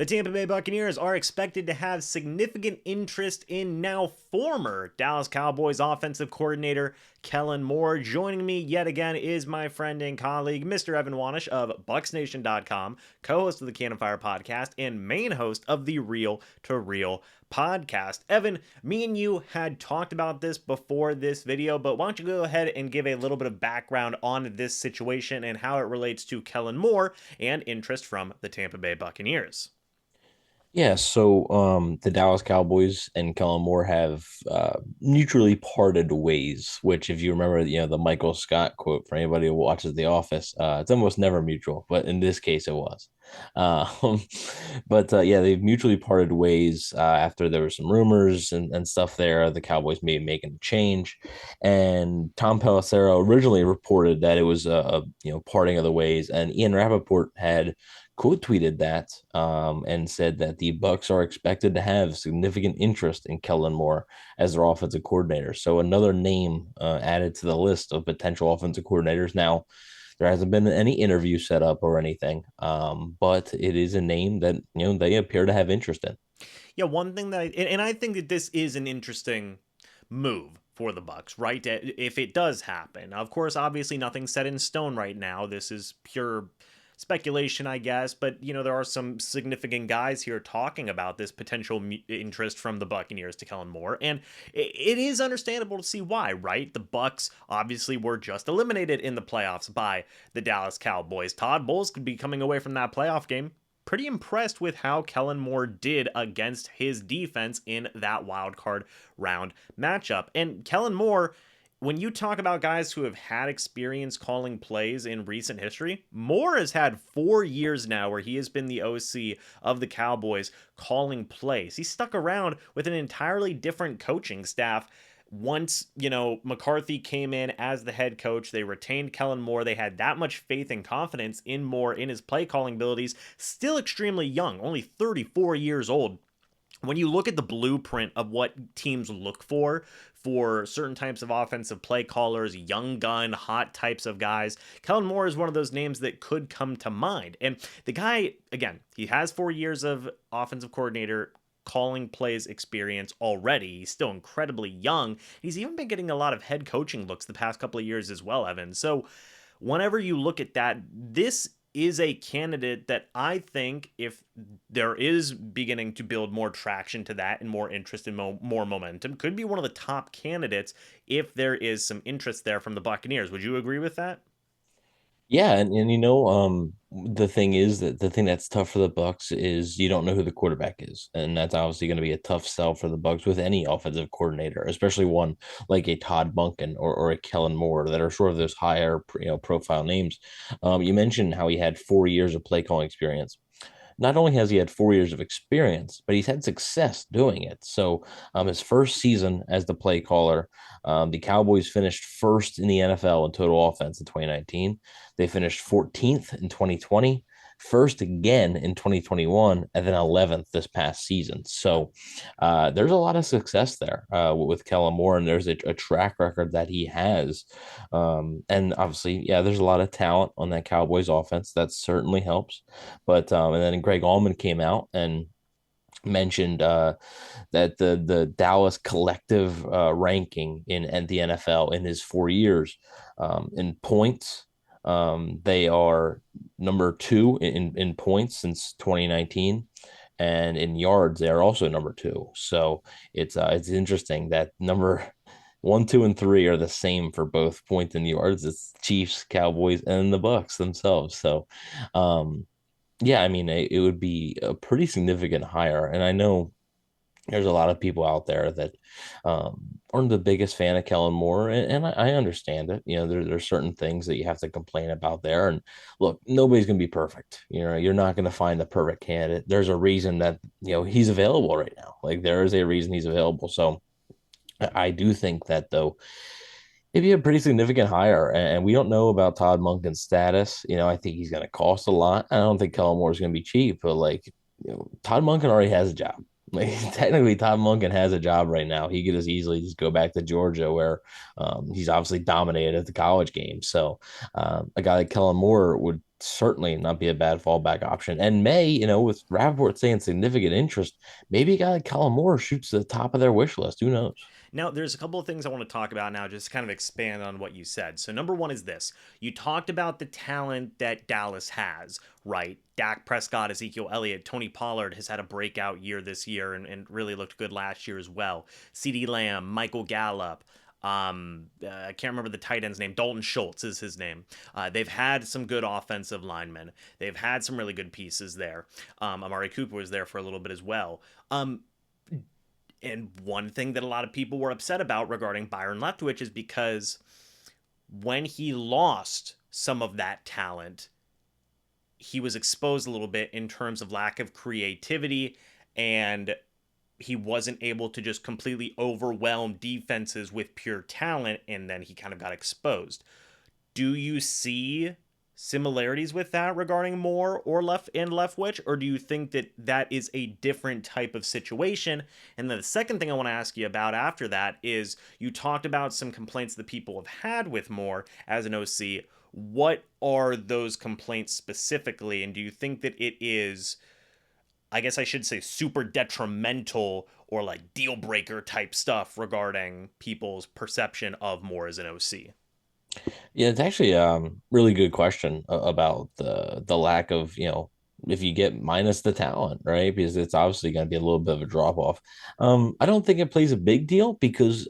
The Tampa Bay Buccaneers are expected to have significant interest in now former Dallas Cowboys offensive coordinator Kellen Moore. Joining me yet again is my friend and colleague, Mr. Evan Wanish of BucsNation.com, co-host of the Cannon Fire podcast and main host of the Real to Real podcast. Evan, me and you had talked about this before this video, but why don't you go ahead and give a little bit of background on this situation and how it relates to Kellen Moore and interest from the Tampa Bay Buccaneers. Yeah, the Dallas Cowboys and Kellen Moore have mutually parted ways, which if you remember, the Michael Scott quote for anybody who watches The Office, it's almost never mutual, but in this case it was. Um, yeah, they've mutually parted ways after there were some rumors and stuff there. The Cowboys may be making a change, and Tom Pelissero originally reported that it was a parting of the ways, and Ian Rappaport had quote tweeted that and said that the Bucs are expected to have significant interest in Kellen Moore as their offensive coordinator. So another name added to the list of potential offensive coordinators. Now, there hasn't been any interview set up or anything, but it is a name that they appear to have interest in. Yeah, one thing that I think that this is an interesting move for the Bucs, right? If it does happen. Of course, obviously nothing's set in stone right now. This is pure speculation, I guess, but there are some significant guys here talking about this potential interest from the Buccaneers to Kellen Moore, and it is understandable to see why, right? The Bucs obviously were just eliminated in the playoffs by the Dallas Cowboys. Todd Bowles could be coming away from that playoff game pretty impressed with how Kellen Moore did against his defense in that wild card round matchup. And Kellen Moore, when you talk about guys who have had experience calling plays in recent history, Moore has had 4 years now where he has been the OC of the Cowboys calling plays. He stuck around with an entirely different coaching staff. Once, McCarthy came in as the head coach, they retained Kellen Moore. They had that much faith and confidence in Moore, in his play calling abilities. Still extremely young, only 34 years old. When you look at the blueprint of what teams look for certain types of offensive play callers, young gun, hot types of guys, Kellen Moore is one of those names that could come to mind. And the guy, again, he has 4 years of offensive coordinator calling plays experience already. He's still incredibly young. He's even been getting a lot of head coaching looks the past couple of years as well, Evan. So whenever you look at that, this is a candidate that I think, if there is beginning to build more traction to that and more interest and more momentum, could be one of the top candidates if there is some interest there from the Buccaneers. Would you agree with that? Yeah, the thing is that the thing that's tough for the Bucks is you don't know who the quarterback is, and that's obviously going to be a tough sell for the Bucks with any offensive coordinator, especially one like a Todd Bunkin or a Kellen Moore that are sort of those higher profile names. You mentioned how he had 4 years of play calling experience. Not only has he had 4 years of experience, but he's had success doing it. So, his first season as the play caller, the Cowboys finished first in the NFL in total offense in 2019. They finished 14th in 2020, first again in 2021, and then 11th this past season. So, there's a lot of success there with Kellen Moore, and there's a track record that he has. And obviously, yeah, there's a lot of talent on that Cowboys offense. That certainly helps. But and then Greg Allman came out and mentioned that the Dallas collective ranking in the NFL in his 4 years in points. They are number two in points since 2019, and in yards they are also number two. So it's interesting that number one, two, and three are the same for both points and yards. It's Chiefs, Cowboys, and the Bucs themselves. So, yeah, I mean, it would be a pretty significant hire. And I know there's a lot of people out there that aren't the biggest fan of Kellen Moore, and I understand it. There's certain things that you have to complain about there. And look, nobody's going to be perfect. You're not going to find the perfect candidate. There's a reason that, he's available right now. Like, there is a reason he's available. So I do think that, though, it'd be a pretty significant hire, and we don't know about Todd Monken's status. I think he's going to cost a lot. I don't think Kellen Moore is going to be cheap, but like, Todd Monken already has a job. Like, technically, Todd Monken has a job right now. He could as easily just go back to Georgia, where he's obviously dominated at the college game. So, a guy like Kellen Moore would certainly not be a bad fallback option. And May, with Rappaport saying significant interest, maybe a guy like Kellen Moore shoots to the top of their wish list. Who knows? Now, there's a couple of things I want to talk about now, just to kind of expand on what you said. So, number one is this: you talked about the talent that Dallas has, right? Dak Prescott, Ezekiel Elliott, Tony Pollard has had a breakout year this year and really looked good last year as well. CeeDee Lamb, Michael Gallup. I can't remember the tight end's name. Dalton Schultz is his name. They've had some good offensive linemen. They've had some really good pieces there. Amari Cooper was there for a little bit as well. And one thing that a lot of people were upset about regarding Byron Leftwich is because when he lost some of that talent, he was exposed a little bit in terms of lack of creativity, and he wasn't able to just completely overwhelm defenses with pure talent, and then he kind of got exposed. Do you see similarities with that regarding Moore or Leftwich, or do you think that that is a different type of situation? And then the second thing I want to ask you about after that is you talked about some complaints that people have had with Moore as an OC. What are those complaints specifically, and do you think that it is, I guess I should say, super detrimental or like deal breaker type stuff regarding people's perception of Moore as an OC? Yeah, it's actually really good question about the lack of, if you get minus the talent, right? Because it's obviously going to be a little bit of a drop off. I don't think it plays a big deal because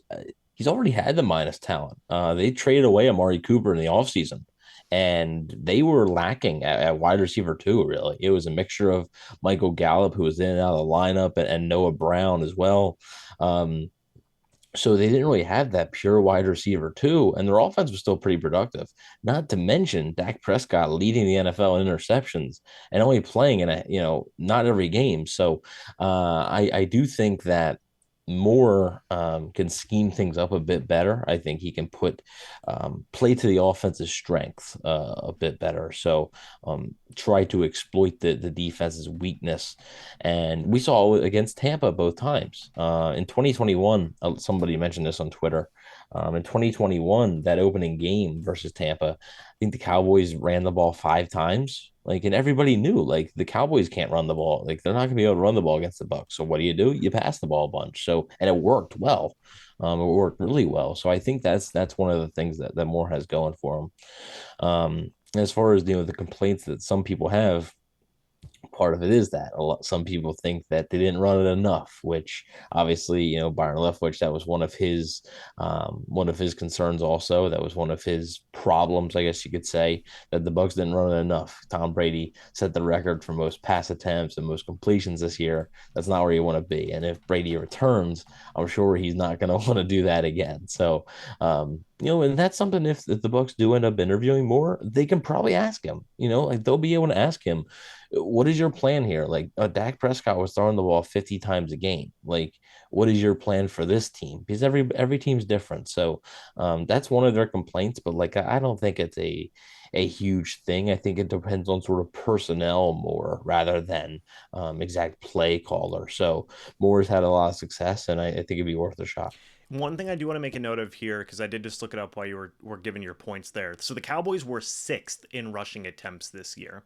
he's already had the minus talent. They traded away Amari Cooper in the offseason, and they were lacking at wide receiver too, really. It was a mixture of Michael Gallup, who was in and out of the lineup, and Noah Brown as well. Um, so they didn't really have that pure wide receiver too, and their offense was still pretty productive. Not to mention Dak Prescott leading the NFL in interceptions and only playing in not every game. So I do think that Moore can scheme things up a bit better. I think he can put play to the offense's strength a bit better. So try to exploit the defense's weakness. And we saw against Tampa both times. In 2021, somebody mentioned this on Twitter. In 2021, that opening game versus Tampa, I think the Cowboys ran the ball 5 times. Like, and everybody knew, like, the Cowboys can't run the ball. Like, they're not going to be able to run the ball against the Bucs. So what do? You pass the ball a bunch. So, and it worked well. It worked really well. So I think that's one of the things that Moore has going for him. As far as the complaints that some people have, part of it is that some people think that they didn't run it enough, which obviously, Byron Leftwich, that was one of his concerns. Also, that was one of his problems, I guess you could say, that the Bucs didn't run it enough. Tom Brady set the record for most pass attempts and most completions this year. That's not where you want to be, and if Brady returns, I'm sure he's not going to want to do that again. So and that's something, if the Bucs do end up interviewing more, they can probably ask him, like they'll be able to ask him, what is your plan here? Like, Dak Prescott was throwing the ball 50 times a game. Like, what is your plan for this team? Because every team's different. So that's one of their complaints. But like, I don't think it's a huge thing. I think it depends on sort of personnel more rather than exact play caller. So Moore's had a lot of success, and I think it'd be worth a shot. One thing I do want to make a note of here, because I did just look it up while you were giving your points there. So the Cowboys were sixth in rushing attempts this year,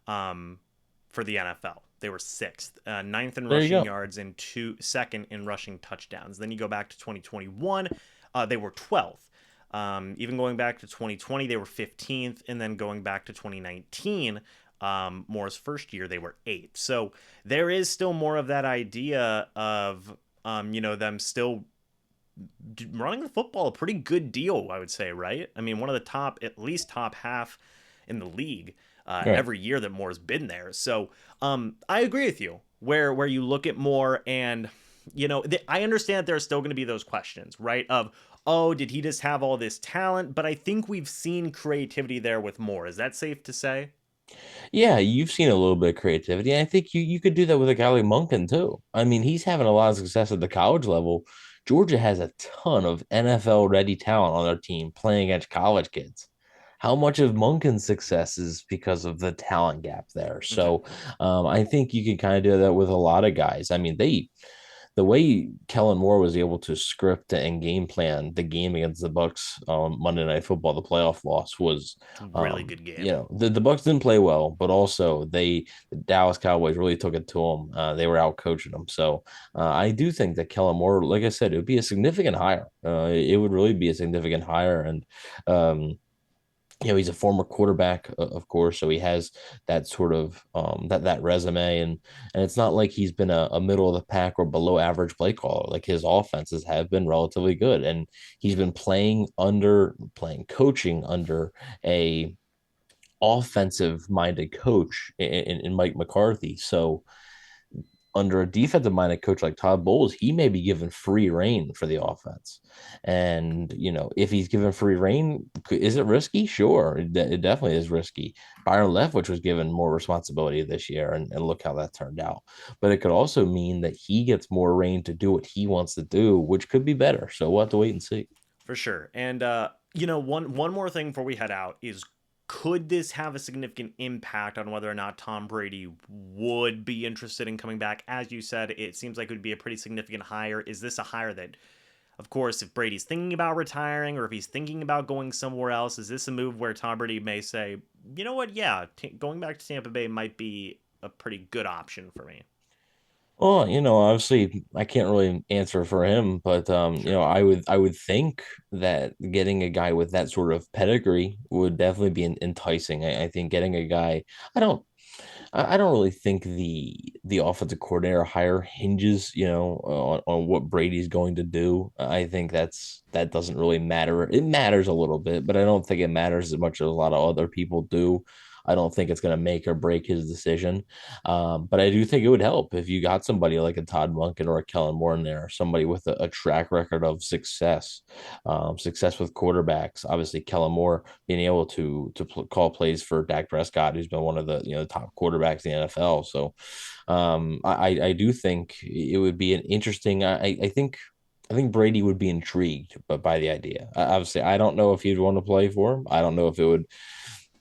for the NFL. They were sixth, ninth in There you rushing go. yards, and second in rushing touchdowns. Then you go back to 2021, they were 12th. Even going back to 2020, they were 15th, and then going back to 2019, Moore's first year, they were eighth. So there is still more of that idea of them still running the football a pretty good deal, I would say, right? I mean, one of the top, at least top half in the league Right. every year that Moore's been there. So I agree with you where you look at Moore and, I understand that there's still going to be those questions, right? Of, oh, did he just have all this talent? But I think we've seen creativity there with Moore. Is that safe to say? Yeah, you've seen a little bit of creativity. And I think you could do that with a guy like Monken too. I mean, he's having a lot of success at the college level. Georgia has a ton of NFL ready talent on their team playing against college kids. how much of Monken's success is because of the talent gap there. Hmm. So I think you can kind of do that with a lot of guys. I mean, the way Kellen Moore was able to script and game plan the game against the Bucs Monday Night Football, the playoff loss was, Really good game. the Bucs didn't play well, but also the Dallas Cowboys really took it to them. They were out coaching them, so I do think that Kellen Moore, like I said, it would be a significant hire. It would really be a significant hire, and um, he's a former quarterback, of course, so he has that sort of that resume, and it's not like he's been a middle of the pack or below average play caller. Like his offenses have been relatively good, and he's been playing coaching under a offensive minded coach in Mike McCarthy. So under a defensive minded coach like Todd Bowles, he may be given free reign for the offense. And, if he's given free reign, is it risky? Sure. It definitely is risky. Byron Leftwich was given more responsibility this year, and look how that turned out. But it could also mean that he gets more reign to do what he wants to do, which could be better. So we'll have to wait and see. For sure. And one more thing before we head out is, could this have a significant impact on whether or not Tom Brady would be interested in coming back? As you said, it seems like it would be a pretty significant hire. Is this a hire that, of course, if Brady's thinking about retiring or if he's thinking about going somewhere else, is this a move where Tom Brady may say, you know what, yeah, going back to Tampa Bay might be a pretty good option for me? Well, obviously I can't really answer for him, but Sure. I would think that getting a guy with that sort of pedigree would definitely be enticing. I think getting a guy, I don't I don't really think the offensive coordinator hire hinges, on what Brady's going to do. I think that doesn't really matter. It matters a little bit, but I don't think it matters as much as a lot of other people do. I don't think it's going to make or break his decision. But I do think it would help if you got somebody like a Todd Monken or a Kellen Moore in there, somebody with a track record of success with quarterbacks. Obviously, Kellen Moore being able to call plays for Dak Prescott, who's been one of the top quarterbacks in the NFL. So I do think it would be an interesting. I think Brady would be intrigued, but by the idea. Obviously, I don't know if he'd want to play for him. I don't know if it would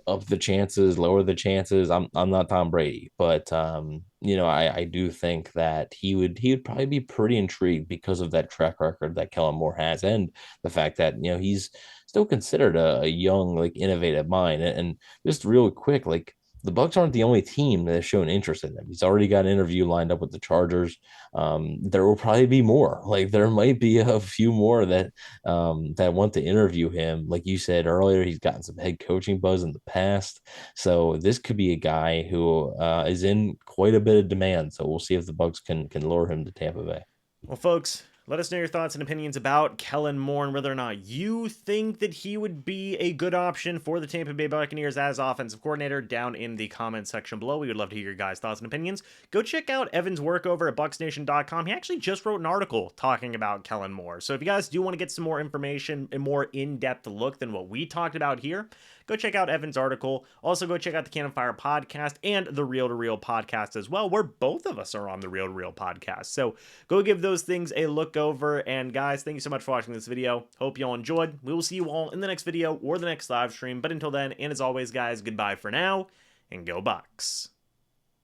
up the chances, lower the chances. I'm not Tom Brady, but I do think that he would probably be pretty intrigued because of that track record that Kellen Moore has, and the fact that he's still considered a young, like, innovative mind. And just real quick, like, the Bucs aren't the only team that has shown interest in him. He's already got an interview lined up with the Chargers. There will probably be more. Like, there might be a few more that want to interview him. Like you said earlier, he's gotten some head coaching buzz in the past. So this could be a guy who is in quite a bit of demand. So we'll see if the Bucs can lure him to Tampa Bay. Well, folks, let us know your thoughts and opinions about Kellen Moore and whether or not you think that he would be a good option for the Tampa Bay Buccaneers as offensive coordinator down in the comments section below. We would love to hear your guys' thoughts and opinions. Go check out Evan's work over at BucsNation.com. He actually just wrote an article talking about Kellen Moore. So if you guys do want to get some more information and more in-depth look than what we talked about here, go check out Evan's article. Also, go check out the Cannon Fire podcast and the Real to Real podcast as well, where both of us are on the Real to Real podcast. So go give those things a look over. And guys, thank you so much for watching this video. Hope you all enjoyed. We will see you all in the next video or the next live stream. But until then, and as always, guys, goodbye for now, and go Bucs.